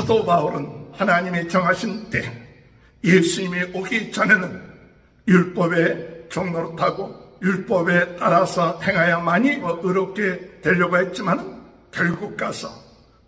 사도 바울은 하나님이 정하신 때 예수님이 오기 전에는 율법의 종노릇하고 율법에 따라서 행하야만이 의롭게 되려고 했지만 결국 가서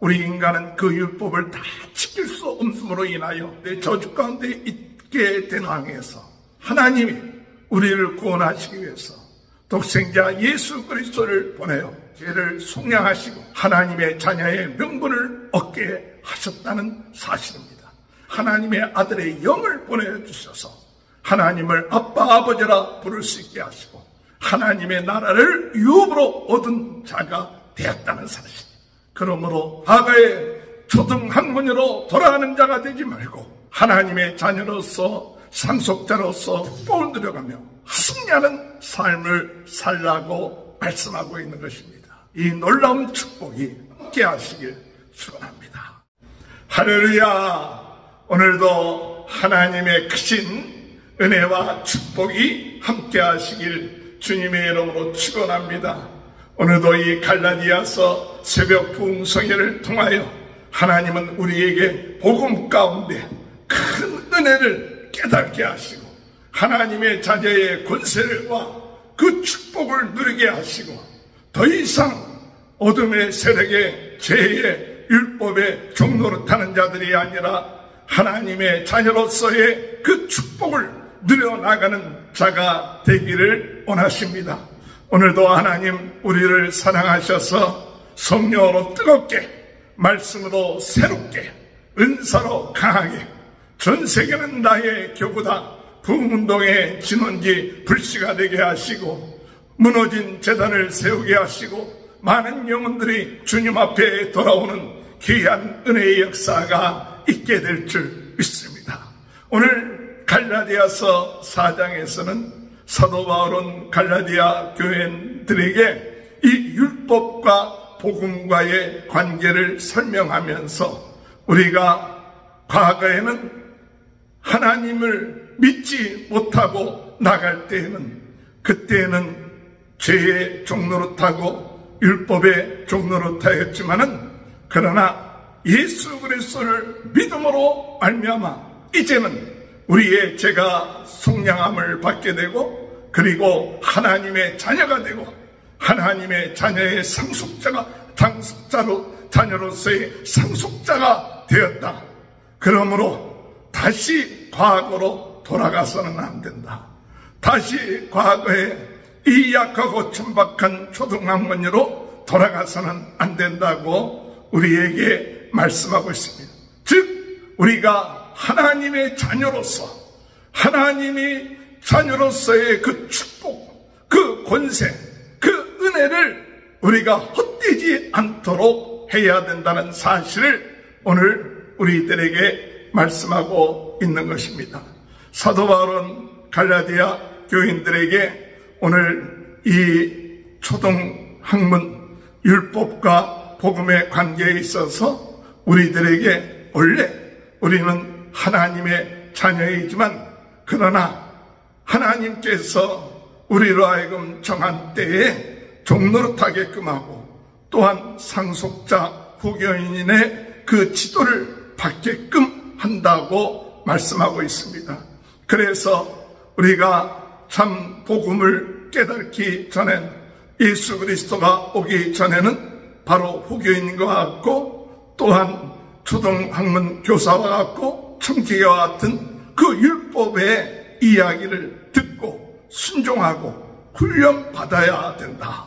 우리 인간은 그 율법을 다 지킬 수 없음으로 인하여 내 저주 가운데 있게 된 상황에서 하나님이 우리를 구원하시기 위해서 독생자 예수 그리스도를 보내어 죄를 속량하시고 하나님의 자녀의 명분을 얻게 하셨다는 사실입니다. 하나님의 아들의 영을 보내주셔서 하나님을 아빠 아버지라 부를 수 있게 하시고 하나님의 나라를 유업으로 얻은 자가 되었다는 사실. 그러므로 과거의 초등학문으로 돌아가는 자가 되지 말고 하나님의 자녀로서 상속자로서 복을 누려가며 승리하는 삶을 살라고 말씀하고 있는 것입니다. 이 놀라운 축복이 함께 하시길 축원합니다. 할렐루야. 오늘도 하나님의 크신 은혜와 축복이 함께 하시길 주님의 이름으로 축원합니다. 오늘도 이 갈라디아서 새벽 부흥성회를 통하여 하나님은 우리에게 복음 가운데 큰 은혜를 깨닫게 하시고 하나님의 자녀의 권세와 그 축복을 누리게 하시고 더 이상 어둠의 세력의 죄의 율법의 종노릇하는 자들이 아니라 하나님의 자녀로서의 그 축복을 누려나가는 자가 되기를 원하십니다. 오늘도 하나님 우리를 사랑하셔서 성령으로 뜨겁게 말씀으로 새롭게 은사로 강하게 전 세계는 나의 교구다 부흥운동의 진원지 불씨가 되게 하시고 무너진 제단을 세우게 하시고 많은 영혼들이 주님 앞에 돌아오는 귀한 은혜의 역사가 있게 될 줄 믿습니다. 오늘 갈라디아서 4장에서는 사도 바울은 갈라디아 교인들에게 이 율법과 복음과의 관계를 설명하면서 우리가 과거에는 하나님을 믿지 못하고 나갈 때에는 그때는 죄의 종노릇하고 율법의 종노릇하였지만은 그러나 예수 그리스도를 믿음으로 말미암아 이제는 우리의 죄가 속량함을 받게 되고 그리고 하나님의 자녀가 되고 하나님의 자녀의 자녀로서의 상속자가 되었다. 그러므로 다시 과거로 돌아가서는 안 된다. 다시 과거에 이 약하고 천박한 초등학문으로 돌아가서는 안 된다고 우리에게 말씀하고 있습니다. 즉 우리가 하나님의 자녀로서 하나님이 자녀로서의 그 축복, 그 권세, 그 은혜를 우리가 헛되지 않도록 해야 된다는 사실을 오늘 우리들에게 말씀하고 있는 것입니다. 사도 바울은 갈라디아 교인들에게 오늘 이 초등학문 율법과 복음의 관계에 있어서 우리들에게 원래 우리는 하나님의 자녀이지만 그러나 하나님께서 우리로 하여금 정한 때에 종노릇하게끔 하고 또한 상속자 후견인의 그 지도를 받게끔 한다고 말씀하고 있습니다. 그래서 우리가 참 복음을 깨닫기 전엔 예수 그리스도가 오기 전에는 바로 후교인과 같고 또한 초등학문 교사와 같고 청지기와 같은 그 율법의 이야기를 듣고 순종하고 훈련받아야 된다.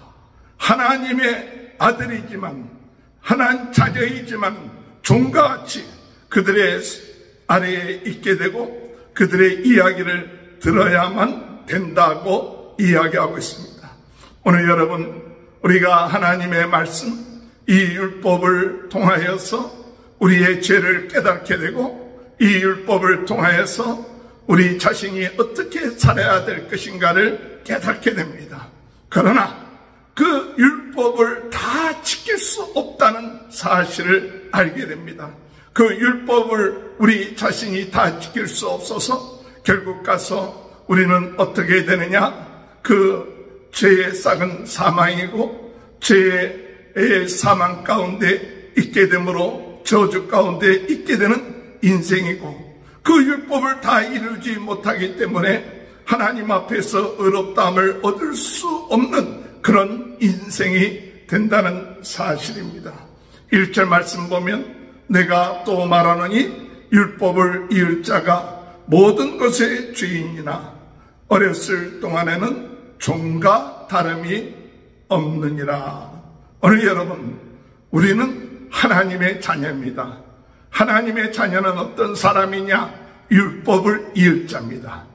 하나님의 아들이지만 하나님 자녀이지만 종과 같이 그들의 아래에 있게 되고 그들의 이야기를 들어야만 된다고 이야기하고 있습니다. 오늘 여러분 우리가 하나님의 말씀 이 율법을 통하여서 우리의 죄를 깨닫게 되고 이 율법을 통하여서 우리 자신이 어떻게 살아야 될 것인가를 깨닫게 됩니다. 그러나 그 율법을 다 지킬 수 없다는 사실을 알게 됩니다. 그 율법을 우리 자신이 다 지킬 수 없어서 결국 가서 우리는 어떻게 되느냐? 그 죄의 싹은 사망이고 죄의 사망 가운데 있게 되므로 율법 저주 가운데 있게 되는 인생이고, 그 율법을 다 이루지 못하기 때문에 하나님 앞에서 의롭다함을 얻을 수 없는 그런 인생이 된다는 사실입니다. 1절 말씀 보면 내가 또 말하노니 율법을 이을 자가 모든 것의 주인이나 어렸을 동안에는 종과 다름이 없느니라. 오늘 여러분, 우리는 하나님의 자녀입니다. 하나님의 자녀는 어떤 사람이냐? 율법을 이을 자입니다.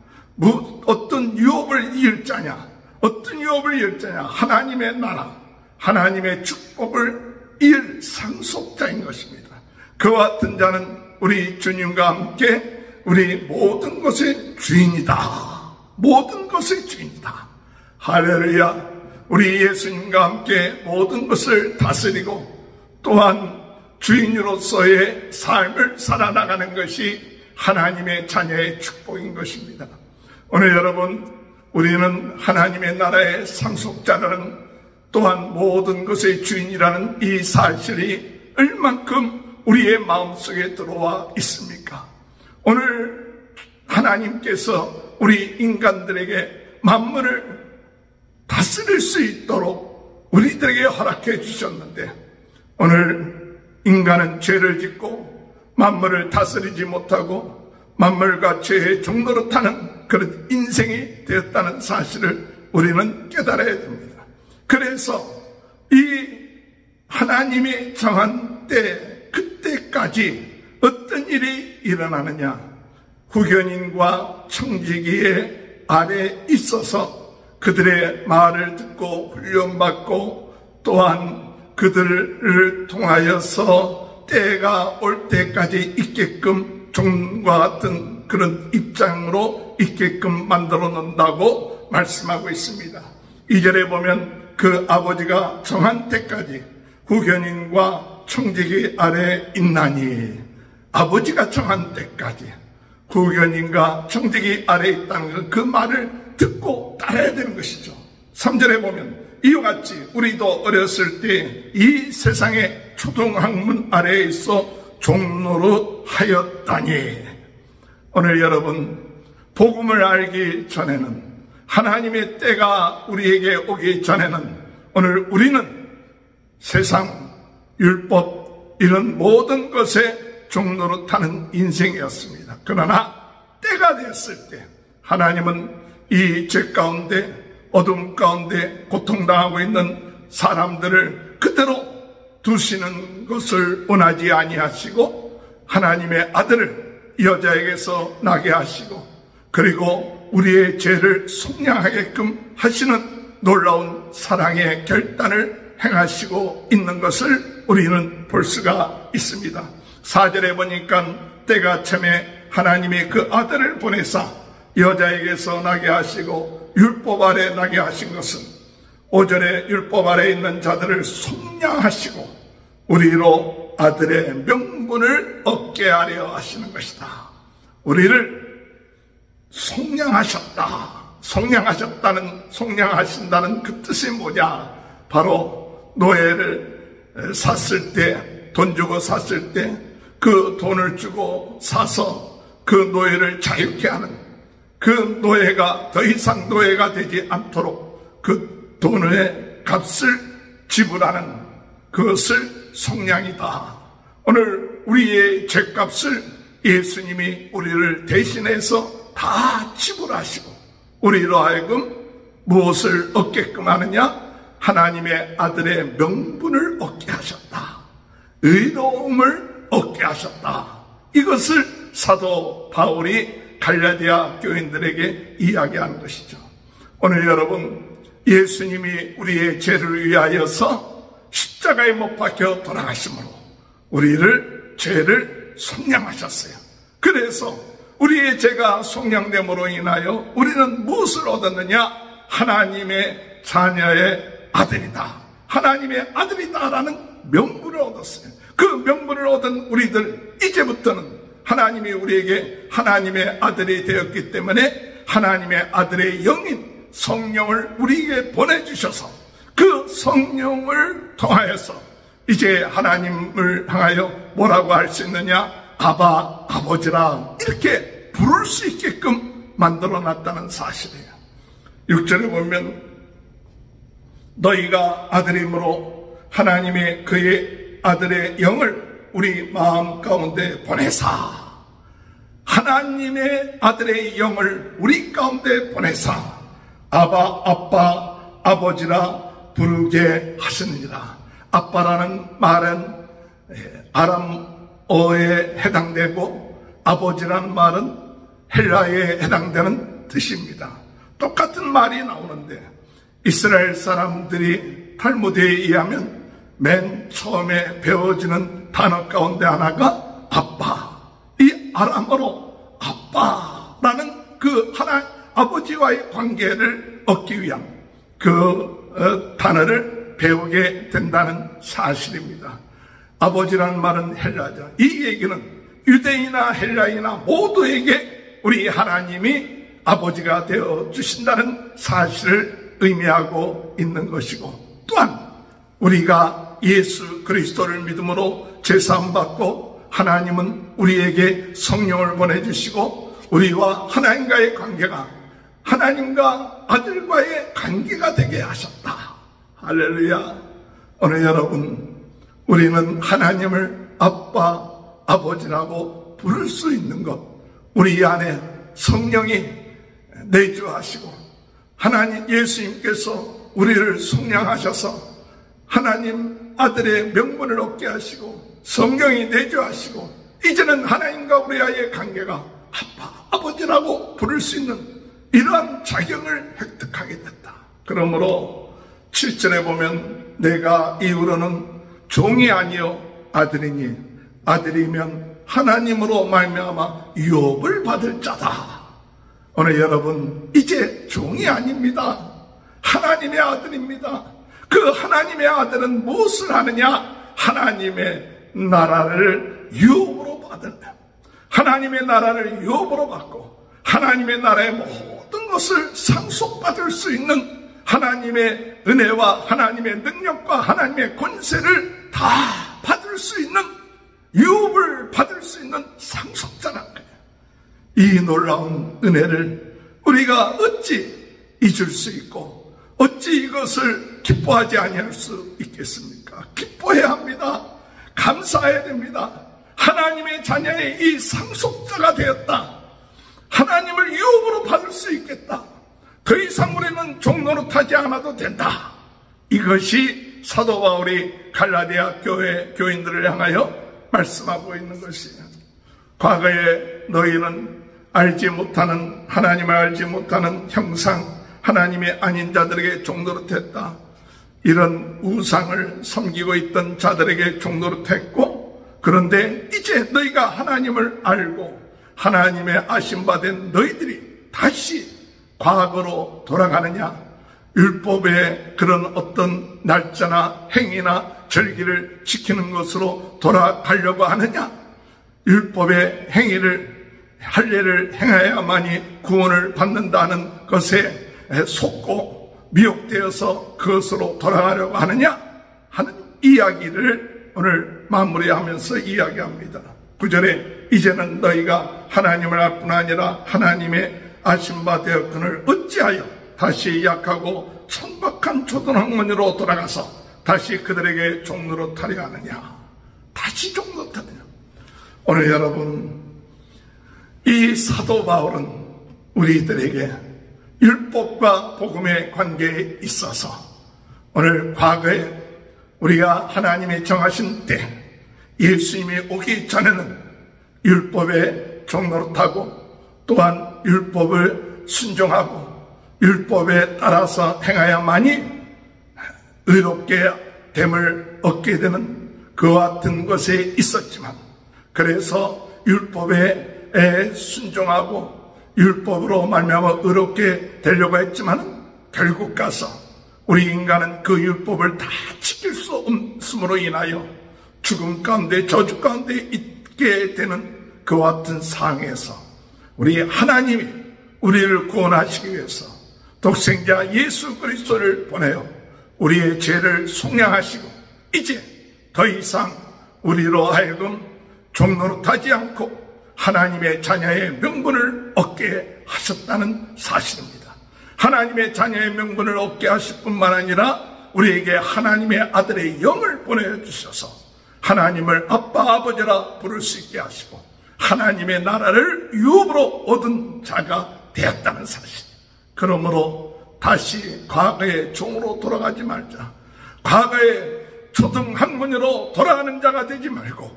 어떤 유업을 이을 자냐? 어떤 유업을 이을 자냐? 하나님의 나라, 하나님의 축복을 이을 상속자인 것입니다. 그와 같은 자는 우리 주님과 함께 우리 모든 것의 주인이다. 모든 것의 주인이다. 할렐루야. 우리 예수님과 함께 모든 것을 다스리고 또한 주인으로서의 삶을 살아나가는 것이 하나님의 자녀의 축복인 것입니다. 오늘 여러분, 우리는 하나님의 나라의 상속자라는, 또한 모든 것의 주인이라는 이 사실이 얼만큼 우리의 마음속에 들어와 있습니까? 오늘 하나님께서 우리 인간들에게 만물을 다스릴 수 있도록 우리들에게 허락해 주셨는데, 오늘 인간은 죄를 짓고 만물을 다스리지 못하고 만물과 죄의 종노릇하는 그런 인생이 되었다는 사실을 우리는 깨달아야 됩니다. 그래서 이 하나님이 정한 때, 그때까지 어떤 일이 일어나느냐? 후견인과 청지기의 아래에 있어서 그들의 말을 듣고 훈련받고 또한 그들을 통하여서 때가 올 때까지 있게끔 종과 같은 그런 입장으로 있게끔 만들어 놓는다고 말씀하고 있습니다. 2절에 보면 그 아버지가 정한 때까지 후견인과 청지기 아래에 있나니, 아버지가 정한 때까지 후견인과 청지기 아래에 있다는 그 말을 듣고 따라야 되는 것이죠. 3절에 보면 이와 같이 우리도 어렸을 때 이 세상의 초등학문 아래에 있어 종노릇하였다니. 오늘 여러분, 복음을 알기 전에는, 하나님의 때가 우리에게 오기 전에는 오늘 우리는 세상, 율법, 이런 모든 것에 종노릇하는 인생이었습니다. 그러나 때가 되었을 때 하나님은 이 죄 가운데, 어둠 가운데 고통당하고 있는 사람들을 그대로 두시는 것을 원하지 아니하시고 하나님의 아들을 여자에게서 나게 하시고, 그리고 우리의 죄를 속량하게끔 하시는 놀라운 사랑의 결단을 행하시고 있는 것을 우리는 볼 수가 있습니다. 4절에 보니까 때가 참에 하나님이 그 아들을 보내사 여자에게서 나게 하시고 율법 아래 나게 하신 것은 5절에 율법 아래 있는 자들을 속량하시고 우리로 아들의 명분을 얻게 하려 하시는 것이다. 우리를 속량하셨다. 속량하신다는 그 뜻이 뭐냐? 바로 노예를 샀을 때, 돈 주고 샀을 때 그 돈을 주고 사서 그 노예를 자유케 하는, 그 노예가 더 이상 노예가 되지 않도록 그 돈의 값을 지불하는 그것을 속량이다. 오늘 우리의 죄값을 예수님이 우리를 대신해서 다 지불하시고 우리로 하여금 무엇을 얻게끔 하느냐? 하나님의 아들의 명분을 얻게 하셨다. 의로움을 얻게 하셨다. 이것을 사도 바울이 갈라디아 교인들에게 이야기하는 것이죠. 오늘 여러분, 예수님이 우리의 죄를 위하여서 십자가에 못 박혀 돌아가심으로 우리를 죄를 속량하셨어요. 그래서 우리의 죄가 속량됨으로 인하여 우리는 무엇을 얻었느냐? 하나님의 자녀의 아들이다. 하나님의 아들이다라는 명분을 얻었어요. 그 명분을 얻은 우리들, 이제부터는 하나님이 우리에게 하나님의 아들이 되었기 때문에 하나님의 아들의 영인 성령을 우리에게 보내주셔서 그 성령을 통하여서 이제 하나님을 향하여 뭐라고 할 수 있느냐? 아바, 아버지라 이렇게 부를 수 있게끔 만들어놨다는 사실이에요. 6절에 보면 너희가 아들이므로 하나님의 그의 아들의 영을 우리 마음 가운데 보내사, 하나님의 아들의 영을 우리 가운데 보내사 아바, 아빠, 아버지라 부르게 하시느니라. 아빠라는 말은 아람어에 해당되고 아버지라는 말은 헬라어에 해당되는 뜻입니다. 똑같은 말이 나오는데 이스라엘 사람들이 탈무드에 의하면 맨 처음에 배워지는 단어 가운데 하나가 아빠, 이 아람어로 아빠라는 그 하나 아버지와의 관계를 얻기 위한 그 단어를 배우게 된다는 사실입니다. 아버지라는 말은 헬라죠. 이 얘기는 유대인이나 헬라인이나 모두에게 우리 하나님이 아버지가 되어 주신다는 사실을 의미하고 있는 것이고, 또한 우리가 예수 그리스도를 믿음으로 제사함 받고 하나님은 우리에게 성령을 보내주시고 우리와 하나님과의 관계가 하나님과 아들과의 관계가 되게 하셨다. 할렐루야. 오늘 여러분, 우리는 하나님을 아빠, 아버지라고 부를 수 있는 것, 우리 안에 성령이 내주하시고 하나님 예수님께서 우리를 속량하셔서 하나님 아들의 명분을 얻게 하시고 성령이 내주하시고 이제는 하나님과 우리와의 관계가 아빠, 아버지라고 부를 수 있는 이러한 자격을 획득하게 됐다. 그러므로 7절에 보면 내가 이후로는 종이 아니요 아들이니 아들이면 하나님으로 말미암아 유업을 받을 자다. 오늘 여러분, 이제 종이 아닙니다. 하나님의 아들입니다. 그 하나님의 아들은 무엇을 하느냐? 하나님의 나라를 유업으로 받는, 하나님의 나라를 유업으로 받고 하나님의 나라의 모든 것을 상속받을 수 있는 하나님의 은혜와 하나님의 능력과 하나님의 권세를 다 받을 수 있는, 유업을 받을 수 있는 상속자라는 거예요. 이 놀라운 은혜를 우리가 어찌 잊을 수 있고 어찌 이것을 기뻐하지 아니할 수 있겠습니까? 기뻐해야 합니다. 감사해야 됩니다. 하나님의 자녀의 이 상속자가 되었다. 하나님을 유업으로 받을 수 있겠다. 더 이상 우리는 종노릇하지 않아도 된다. 이것이 사도 바울이 갈라디아 교회 교인들을 향하여 말씀하고 있는 것이에요. 과거에 너희는 알지 못하는, 하나님을 알지 못하는 형상, 하나님이 아닌 자들에게 종노릇했다. 이런 우상을 섬기고 있던 자들에게 종노릇했고, 그런데 이제 너희가 하나님을 알고 하나님의 아심받은 너희들이 다시 과거로 돌아가느냐? 율법의 그런 어떤 날짜나 행위나 절기를 지키는 것으로 돌아가려고 하느냐? 율법의 행위를, 할례를 행해야만이 구원을 받는다는 것에 속고 미혹되어서 그것으로 돌아가려고 하느냐? 하는 이야기를 오늘 마무리하면서 이야기합니다. 9절에 이제는 너희가 하나님을 알 뿐 아니라 하나님의 아심바 되었거늘 어찌하여 다시 약하고 천박한 초등학문으로 돌아가서 다시 그들에게 종노릇하려 하느냐? 다시 종노릇하느냐? 오늘 여러분, 이 사도 바울은 우리들에게 율법과 복음의 관계에 있어서 오늘 과거에 우리가 하나님이 정하신 때 예수님이 오기 전에는 율법에 종노릇하고 또한 율법을 순종하고 율법에 따라서 행하야만이 의롭게 됨을 얻게 되는 그와 같은 것에 있었지만, 그래서 율법에 순종하고 율법으로 말미암아 의롭게 되려고 했지만 결국 가서 우리 인간은 그 율법을 다 지킬 수 없음으로 인하여 죽음 가운데 저주 가운데 있게 되는 그와 같은 상황에서 우리 하나님이 우리를 구원하시기 위해서 독생자 예수 그리스도를 보내어 우리의 죄를 속량하시고 이제 더 이상 우리로 하여금 종노릇하지 않고 하나님의 자녀의 명분을 얻게 하셨다는 사실입니다. 하나님의 자녀의 명분을 얻게 하실 뿐만 아니라 우리에게 하나님의 아들의 영을 보내주셔서 하나님을 아빠 아버지라 부를 수 있게 하시고 하나님의 나라를 유업으로 얻은 자가 되었다는 사실. 그러므로 다시 과거의 종으로 돌아가지 말자. 과거의 초등 학문으로 돌아가는 자가 되지 말고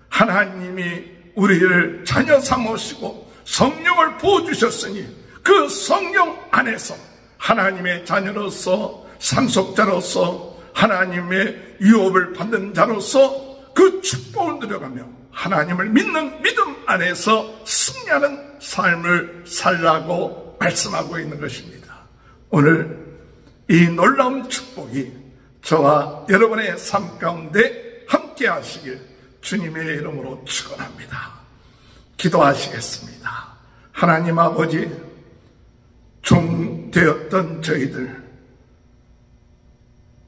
하나님이 우리를 자녀 삼으시고 성령을 부어주셨으니 그 성령 안에서 하나님의 자녀로서 상속자로서 하나님의 유업을 받는 자로서 그 축복을 누려가며 하나님을 믿는 믿음 안에서 승리하는 삶을 살라고 말씀하고 있는 것입니다. 오늘 이 놀라운 축복이 저와 여러분의 삶 가운데 함께 하시길 주님의 이름으로 축원합니다. 기도하시겠습니다. 하나님 아버지, 종 되었던 저희들,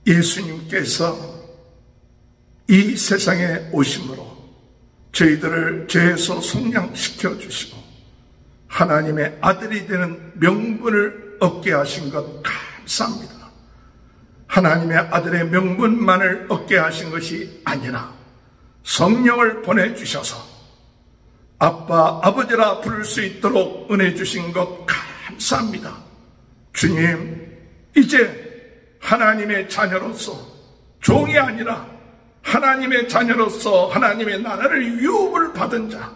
예수님께서 이 세상에 오심으로 저희들을 죄에서 속량시켜 주시고 하나님의 아들이 되는 명분을 얻게 하신 것 감사합니다. 하나님의 아들의 명분만을 얻게 하신 것이 아니라 성령을 보내주셔서 아빠, 아버지라 부를 수 있도록 은혜 주신 것 감사합니다. 주님, 이제 하나님의 자녀로서 종이 아니라 하나님의 자녀로서 하나님의 나라를 유업을 받은 자,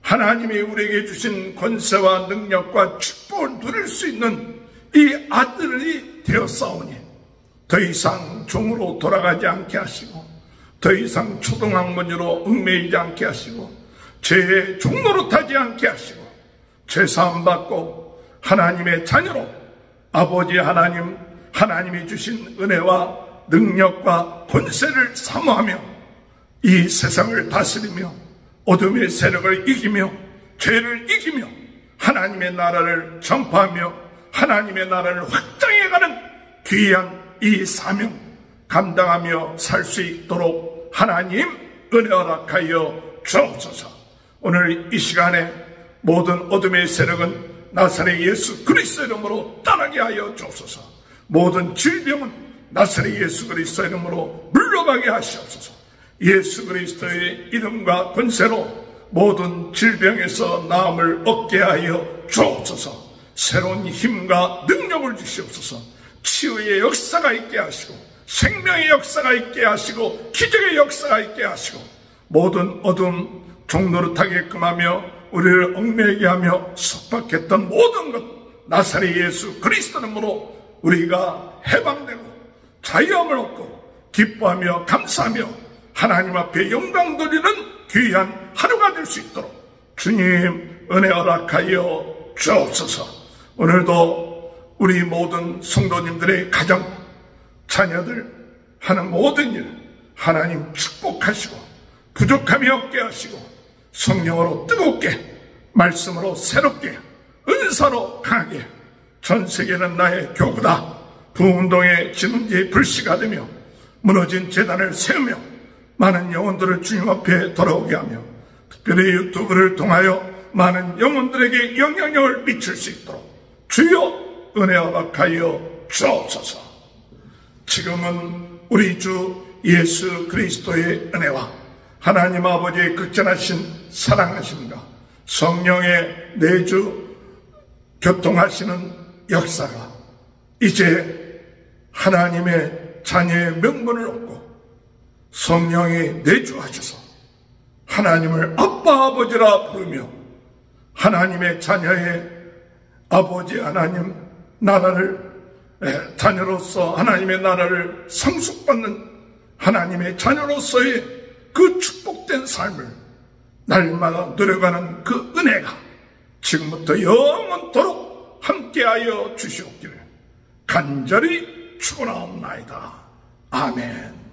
하나님이 우리에게 주신 권세와 능력과 축복을 누릴 수 있는 이 아들이 되었사오니 더 이상 종으로 돌아가지 않게 하시고 더 이상 초등학문으로 얽매이지 않게 하시고 죄의 종노릇하지 않게 하시고 죄사함 받고 하나님의 자녀로 아버지 하나님, 하나님이 주신 은혜와 능력과 권세를 사모하며 이 세상을 다스리며 어둠의 세력을 이기며 죄를 이기며 하나님의 나라를 전파하며 하나님의 나라를 확장해가는 귀한 이 사명 감당하며 살 수 있도록 하나님 은혜 허락하여 주옵소서. 오늘 이 시간에 모든 어둠의 세력은 나사렛 예수 그리스도 이름으로 떠나게 하여 주옵소서. 모든 질병은 나사렛 예수 그리스도 이름으로 물러가게 하시옵소서. 예수 그리스도의 이름과 권세로 모든 질병에서 나음을 얻게 하여 주옵소서. 새로운 힘과 능력을 주시옵소서. 치유의 역사가 있게 하시고 생명의 역사가 있게 하시고 기적의 역사가 있게 하시고 모든 어둠 종노릇하게끔 하며 우리를 얽매이게 하며 속박했던 모든 것 나사렛 예수 그리스도 이름으로 우리가 해방되고 자유함을 얻고 기뻐하며 감사하며 하나님 앞에 영광 돌리는 귀한 하루가 될 수 있도록 주님 은혜 허락하여 주옵소서. 오늘도 우리 모든 성도님들의 가정, 자녀들 하는 모든 일 하나님 축복하시고 부족함이 없게 하시고 성령으로 뜨겁게 말씀으로 새롭게 은사로 강하게 전 세계는 나의 교구다 부운동의 진흥지의 불씨가 되며 무너진 재단을 세우며 많은 영혼들을 주님 앞에 돌아오게 하며 특별히 유튜브를 통하여 많은 영혼들에게 영향력을 미칠 수 있도록 주여 은혜 허락하여 주옵소서. 지금은 우리 주 예수 그리스도의 은혜와 하나님 아버지의 극전하신 사랑하심과 성령의 내주 교통하시는 역사가 이제 하나님의 자녀의 명분을 얻고 성령이 내주하셔서 하나님을 아빠 아버지라 부르며 하나님의 자녀의 아버지 하나님 나라를 자녀로서 하나님의 나라를 상속받는 하나님의 자녀로서의 그 축복된 삶을 날마다 누려가는 그 은혜가 지금부터 영원토록 함께하여 주시옵기를 간절히 축원하옵나이다. 아멘.